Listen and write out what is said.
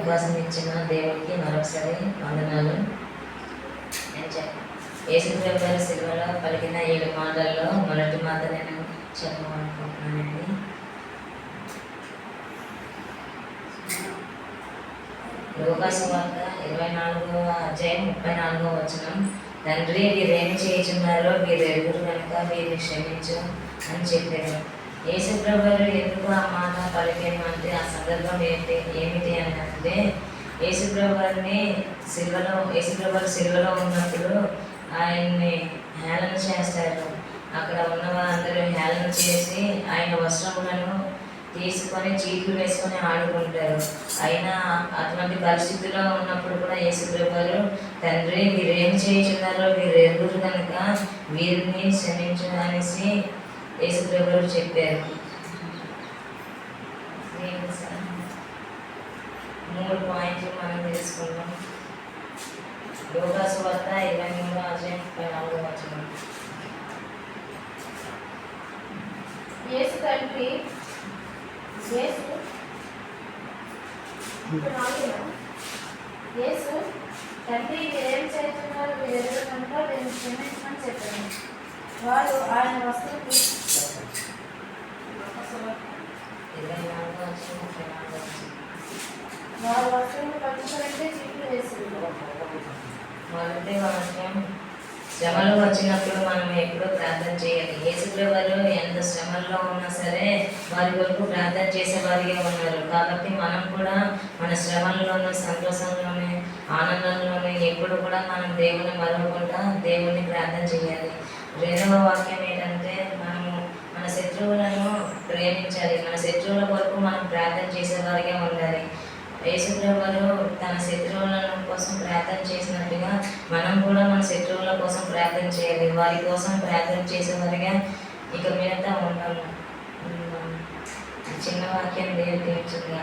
అవకాశం ఇచ్చిన దేవుడికి మరొకసారి వందనాలు. యేసుప్రభు గారి సిలువలో పలికిన 7 మాటల్లో మొదటి మాట నేను చెప్పాలనుకుంటున్నానండి. లూకా సువార్త 24వ అధ్యాయం 34వ వచనం, తండ్రి వీరేమి చేయుచున్నారో వీరు ఎరుగురు కనుక వీరిని క్షమించు అని చెప్పారు. యేసుప్రభు ఎందుకు ఆ మాట పలికాను అంటే ఆ సందర్భం ఏమిటి అని అంటే యేసుప్రభు గారిని యేసుప్రభు సిలువలో ఉన్నప్పుడు ఆయన్ని హేళన చేస్తారు. అక్కడ ఉన్న వాళ్ళందరూ హేళన చేసి ఆయన వస్త్రములను తీసుకొని చీట్లు వేసుకొని ఆడుకుంటారు. అయినా అటువంటి పరిస్థితిలో ఉన్నప్పుడు కూడా యేసుప్రభు గారు తండ్రి వీరేం చేయుచున్నారో వీరు ఎరుగురు కనుక వీరిని క్షమించు అనేసి యేసుప్రభు గారు చెప్పారు. 3 పాయింట్లు మనం తెలుసుకుందాం. లూకా సువార్త 23వ అధ్యాయం 34వ వచనం. యేసు తండ్రి వీరేం చేస్తున్నారు వీరు ఎదురు కనుక వీరిని క్షమించమని చెప్పాను. వారు ఆయన వస్తువుకి వారి వస్తువులు పంచుకుంటే చీట్లు వేసింది. మొదటి వాక్యం, శ్రమలు వచ్చినప్పుడు మనం ఎప్పుడూ ప్రార్థన చేయాలి. యేసుప్రభు వారు ఎంత శ్రమల్లో ఉన్నా సరే వారి వరకు ప్రార్థన చేసేవారిగా ఉన్నారు. కాబట్టి మనం కూడా మన శ్రమల్లోనూ సంతోషంలోనే ఆనందంలోనే ఎప్పుడు కూడా మనం దేవుని మరవకుండా దేవుని ప్రార్థన చేయాలి. 2వ వాక్యం ఏంటంటే మనము మన శత్రువులను ప్రేమించాలి. మన శత్రువుల కొరకు మనం ప్రార్థన చేసేవారిగా ఉండాలి. యేసుప్రభు వారు తన శత్రువుల కోసం ప్రార్థన చేసినట్టుగా మనం కూడా మన శత్రువుల కోసం ప్రార్థన చేయాలి. వారి కోసం ప్రార్థన చేసేవారిగా ఇక మీద ఉంటాము. చిన్న వాక్యం దేవుడు తీర్చుగా.